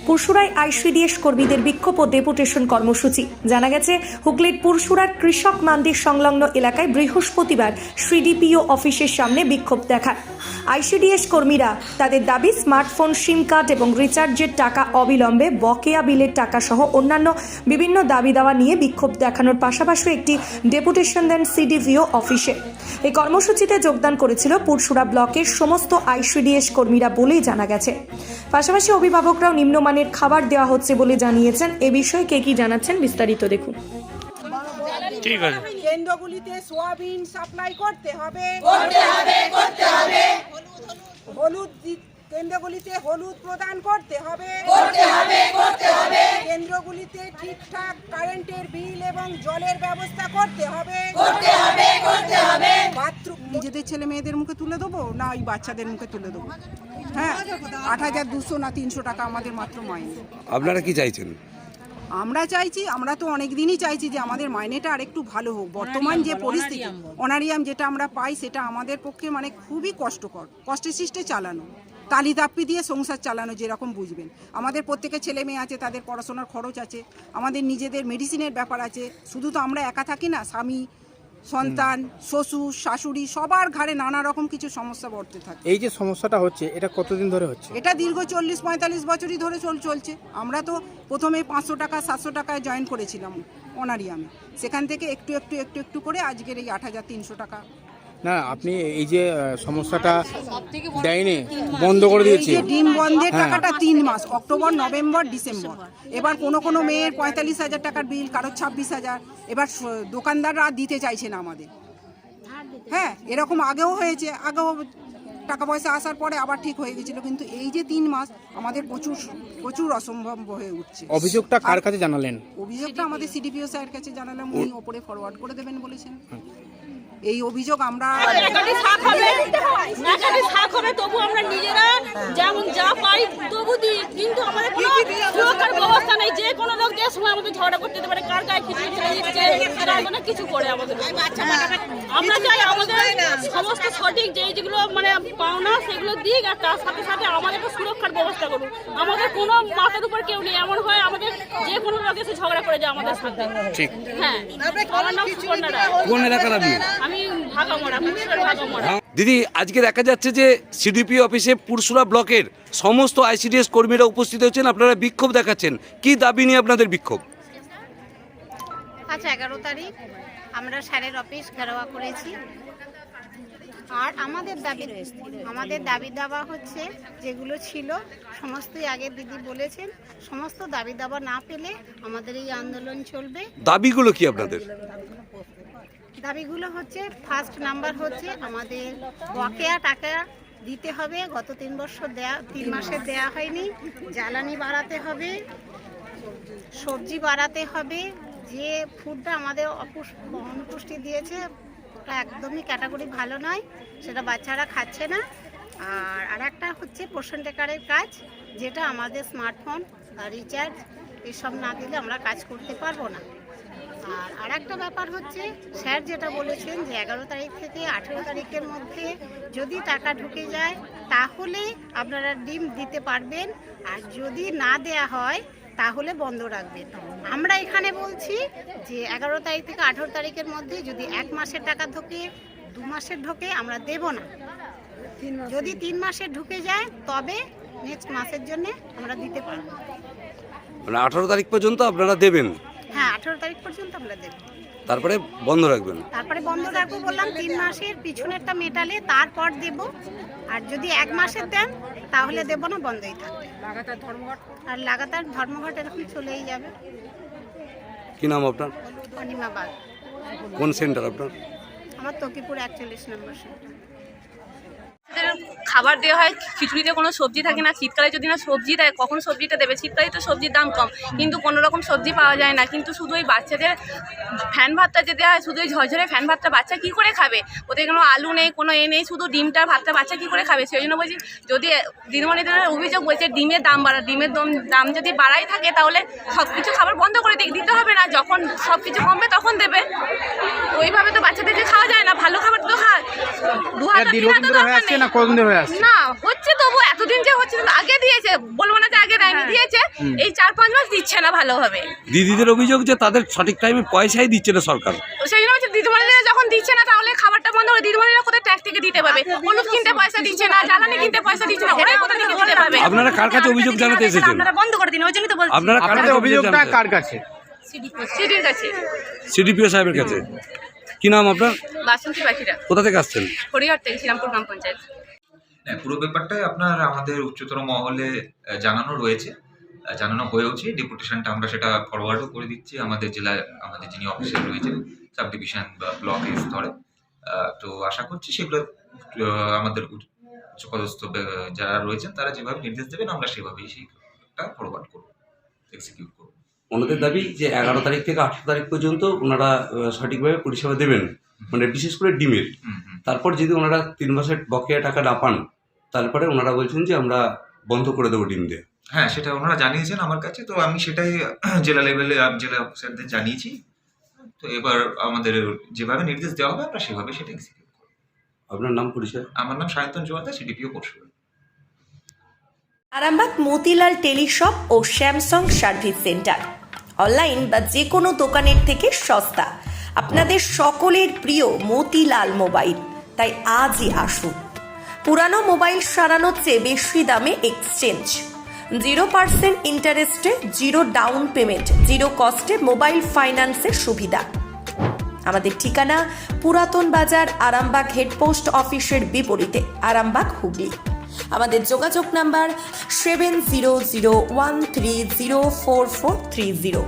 পুরসুরায় ICDS কর্মীদের বিক্ষোভ ও deputation কর্মসূচি। জানা গেছে, হুগলির পুরসুরার কৃষক মান্ডির সংলগ্ন এলাকায় বৃহস্পতিবার সিডিপিও অফিসের সামনে বিক্ষোভ দেখায় আইসিডিএস কর্মীরা। তাদের দাবি, স্মার্টফোন, সিম কার্ড এবং রিচার্জের টাকা অবিলম্বে, বকেয়া বিলের টাকা সহ অন্যান্য বিভিন্ন দাবি দাওয়া নিয়ে বিক্ষোভ দেখানোর পাশাপাশি একটি ডেপুটেশন দেন সিডিপিও অফিসে। এই কর্মসূচিতে যোগদান করেছিল পুরসুরা ব্লকের সমস্ত আইসিডিএস কর্মীরা বলেই জানা গেছে। পাশাপাশি অভিভাবকরাও নিম্নমানের খাবার দেওয়া হচ্ছে বলে জানিয়েছেন। এ বিষয়ে কে কি জানাচ্ছেন বিস্তারিত দেখুন। ঠিক আছে, কেন্দ্রগুলিতে সোয়াবিন সাপ্লাই করতে হবে, হলুদ কেন্দ্রগুলিতে হলুদ প্রদান করতে হবে, কেন্দ্রগুলিতে ঠিকঠাক কারেন্টের বিল এবং জলের ব্যবস্থা করতে হবে। বাথরুম নিজেদের ছেলে মেয়েদের মুখে তুলে দেবো না ওই বাচ্চাদের মুখে তুলে দেবো? হ্যাঁ, ৮,২০০ না ৩০০ টাকা আমাদের মাত্র মাইনে। আপনারা কি চাইছেন? আমরা চাইছি, আমরা তো অনেক দিনই চাইছি যে আমাদের মাইনেটা আর একটু ভালো হোক। বর্তমান যে পরিস্থিতি, অনারিয়াম যেটা আমরা পাই সেটা আমাদের পক্ষে মানে খুবই কষ্টকর, কষ্টে সৃষ্টে চালানো, তালি তাপ্পি দিয়ে সংসার চালানো, যেরকম বুঝবেন। আমাদের প্রত্যেকের ছেলে মেয়ে আছে, তাদের পড়াশোনার খরচ আছে, আমাদের নিজেদের মেডিসিনের ব্যাপার আছে। শুধু তো আমরা একা থাকি না, স্বামী, সন্তান, শ্বশুর, শাশুড়ি, সবার ঘাড়ে নানা রকম কিছু সমস্যা বর্তে থাকে। এই যে সমস্যাটা হচ্ছে, এটা কতদিন ধরে হচ্ছে? এটা দীর্ঘ ৪০-৪৫ বছরই ধরে চলছে। আমরা তো প্রথমে ৫০০ টাকা ৭০০ টাকায় জয়েন করেছিলাম অনারিয়ামে, সেখান থেকে একটু একটু একটু একটু করে আজকের এই ৮,৩০০ টাকা। না, আপনি এই যে সমস্যাটা দেয়নি, বন্ধ করে দিয়েছে। এই যে ডিম বন্ধের টাকাটা ৩ মাস, অক্টোবর, নভেম্বর, ডিসেম্বর। এবার কোনো মেয়ের ৪৫,০০০ টাকার বিল, কারোর ২৬,০০০। এবার দোকানদাররা দিতে চাইছে না আমাদের। হ্যাঁ, এরকম আগেও হয়েছে, আগেও টাকা পয়সা আসার পরে আবার ঠিক হয়ে গেছিল, কিন্তু এই যে ৩ মাস আমাদের প্রচুর অসম্ভব হয়ে উঠছে। অভিযোগটা কার কাছে জানালেন? অভিযোগটা আমাদের সিডিপিও স্যারের কাছে জানালাম, উনি ওপরে ফরওয়ার্ড করে দেবেন বলেছেন। এই অভিযোগ আমরা তবু আমরা নিজেরা যেমন যা পাই তবু দিই, কিন্তু আমাদের কোনো সুরক্ষার ব্যবস্থা নেই। যে কোনো লোক যে সময় আমাদের ঝগড়া করতে দিতে পারে, কার গায়ে কিছু দিচ্ছে, কিছু করে আমাদের। আমরা চাই আমাদের সমস্ত সঠিক যেগুলো মানে পাওনা সেগুলো দিক, আর তার সাথে সাথে আমাদের একটা সুরক্ষার ব্যবস্থা করুন। আমাদের কোনো মাথার উপর কেউ নেই, এমন হয় আমাদের যে কোনো লোক এসে ঝগড়া করে যায় আমাদের সাথে। ঠিক। হ্যাঁ, আমার নাম সুকন্যা রায়। কোন এলাকার আপনি? আমি ভাগামোড়া। দিদি, আজকে দেখা যাচ্ছে যে সিডিপি অফিসে পুরসুরা ব্লকের সমস্ত আইসিডিএস কর্মীরা উপস্থিত হচ্ছেন, আপনারা বিক্ষোভ দেখাচ্ছেন। কি দাবি নিয়ে আপনাদের বিক্ষোভ? আচ্ছা, 11 তারিখ আমরা স্যারের অফিস ঘেরাওয়া করেছি। আর আমাদের দাবি দাবা হচ্ছে যেগুলো ছিল সমস্তই আগে দিদি বলেছেন, সমস্ত দাবি দাবা না পেলে আমাদের এই আন্দোলন চলবে। দাবিগুলো কি আপনাদের? দাবিগুলো হচ্ছে, ফার্স্ট নাম্বার হচ্ছে আমাদের বকেয়া টাকা দিতে হবে। গত 3 মাসে দেয়া হয়নি। জ্বালানি বাড়াতে হবে, সবজি বাড়াতে হবে। যে ফুডটা আমাদের অনুপুষ্টি দিয়েছে ওটা একদমই ক্যাটাগরি ভালো নয়, সেটা বাচ্চারা খাচ্ছে না। আর একটা হচ্ছে পোষণ টেকারের কাজ, যেটা আমাদের স্মার্টফোন, রিচার্জ এসব না দিলে আমরা কাজ করতে পারবো না। আর একটা ব্যাপার হচ্ছে, স্যার যেটা বলেছেন যে 11 তারিখ থেকে 18 তারিখের মধ্যে যদি টাকা ঢুকে যায় তাহলে আপনারা ডিম দিতে পারবেন, আর যদি না দেয়া হয় তাহলে বন্ধ রাখবেন। আমরা এখানে বলছি যে 11 তারিখ থেকে 18 তারিখের মধ্যে যদি 1 মাসের টাকা ঢোকে, 2 মাসের ঢোকে, আমরা দেব না। যদি 3 মাসের ঢুকে যায় তবে নেক্সট মাসের জন্য আমরা দিতে পারবো। মানে 18 তারিখ পর্যন্ত আপনারা দেবেন? হ্যাঁ, 18 তারিখ পর্যন্ত আমরা দেব, তারপরে বন্ধ রাখবেন? তারপরে বন্ধ রাখবো বললাম। 3 মাসের পিছনেরটা মেটালে তারপর দেব। আর যদি 1 মাসের দেন তাহলে দেব না, বন্ধই থাকবে। লাগাতার ধর্মঘট এরকম চলেই যাবে। কি নাম আপনার? অনিমাবাদ। কোন সেন্টার আপনার? আমার তকিপুর 41 নম্বর সেন্টার। খাবার দেওয়া হয়, খিচুড়িতে কোনো সবজি থাকে না। শীতকালে যদি না সবজি দেয়, কখন সবজিটা দেবে? শীতকালে তো সবজির দাম কম, কিন্তু কোনো রকম সবজি পাওয়া যায় না। কিন্তু শুধু ওই বাচ্চাদের ফ্যান ভাতটা যে দেওয়া হয়, শুধু ওই ঝরঝরে ফ্যান ভাতটা বাচ্চা কী করে খাবে? ওদের কোনো আলু নেই, কোনো নেই, শুধু ডিমটার ভাতটা বাচ্চা কী করে খাবে? সেই জন্য বলছি, যদি দিনমণিদের অভিযোগ বলছে ডিমের দাম ডিমের দাম যদি বাড়াই থাকে তাহলে সব কিছু খাবার বন্ধ করে দিতে হবে না, যখন সব কিছু কমবে তখন দেবে। ওইভাবে তো বাচ্চাদের যে খাওয়া যায় না, ভালো খাবার তো খায়। 2 হাজার 3 হাজার না, কতদিন ধরে হয়ে আসছে? না হচ্ছে, তবু এত এতদিন যে হচ্ছে আগে দিয়েছে, বলবো না যে আগে দেয়নি, দিয়েছে, এই 4-5 মাস দিচ্ছে না ভালোভাবে। দিদিদের অভিযোগ যে তাদের সঠিক টাইমে পয়সাই দিচ্ছে না সরকার। সেই জন্য হচ্ছে দিদিমণিরা যখন দিচ্ছে না তাহলে খাবারটা বন্ধ করে দিদিমণিরা কোথায় ট্যাক্স থেকে দিতে পারবে? হলুদ কিনতে পয়সা দিচ্ছে না, জ্বালানি কিনতে পয়সা দিচ্ছে না, ওরাই কোথা থেকে দিতে পারবে? আপনারা কার কাছে অভিযোগ জানাতে এসেছেন? আপনারা বন্ধ করে দিন, ওই জন্যই তো বলছি। আপনারা কার আপনাদের কাছে অভিযোগটা কার কাছে? সিটির কাছে। সিডিপিও সাহেবের কাছে। কি নাম আপনার? বাসন্তী পাখিরা, কোথা থেকে আসছেন? হরিহর থেকে, শ্রীরামপুর গ্রাম পঞ্চায়েত। হ্যাঁ, পুরো ব্যাপারটাই আপনার আমাদের উচ্চতর মহলে জানানো রয়েছে, জানানো হয়েওছে। ডেপুটেশনটা আমরা সেটা ফরওয়ার্ডও করে দিচ্ছি আমাদের জেলায়, আমাদের যিনি অফিসার রয়েছেন সাব ডিভিশন বা ব্লকের স্তরে। তো আশা করছি সেগুলো আমাদের উচ্চপদস্থ যারা রয়েছেন তারা যেভাবে নির্দেশ দেবেন আমরা সেভাবেই সেইটা ফরওয়ার্ড করবো, এক্সিকিউট করবো। ওনাদের দাবি যে 11 তারিখ থেকে 18 তারিখ পর্যন্ত ওনারা সঠিকভাবে পরিষেবা দেবেন, মানে বিশেষ করে ডিমের। তারপর যদি ওনারা 3 মাসের বকেয়া টাকা না পান তারপরে ওনারা বলছেন যে আমরা বন্ধ করে দেবো ডিম দিয়ে। হ্যাঁ, সেটা ওনারা জানিয়েছেন আমার কাছে, তো আমি সেটাই জেলা লেভেলে জেলা অফিসারদের জানিয়েছি। তো এবার আমাদের যেভাবে নির্দেশ দেওয়া হবে আমরা সেভাবে সেটা এক্সিকিউট করব। আপনার নাম পরিচয়? আমার নাম সায়ন্তন জোয়ারদার, সিডিপিও পরশুরাম। আরামবাগ মতিলাল টেলিশপ ও স্যামসাং সার্ভিস সেন্টার, অনলাইন বা যে কোনো দোকানের থেকে সস্তা। আপনাদের সকলের প্রিয় মতিলাল মোবাইল, তাই আজই আসুন। পুরানো মোবাইল সারানোর চেয়ে বেশি দামে এক্সচেঞ্জ, 0% ইন্টারেস্টে, 0 ডাউন পেমেন্ট, 0 কস্টে মোবাইল ফাইন্যান্সের সুবিধা। আমাদের ঠিকানা পুরাতন বাজার, আরামবাগ হেডপোস্ট অফিসের বিপরীতে, আরামবাগ, হুগলি। আমাদের যোগাযোগ নাম্বার 7001304430।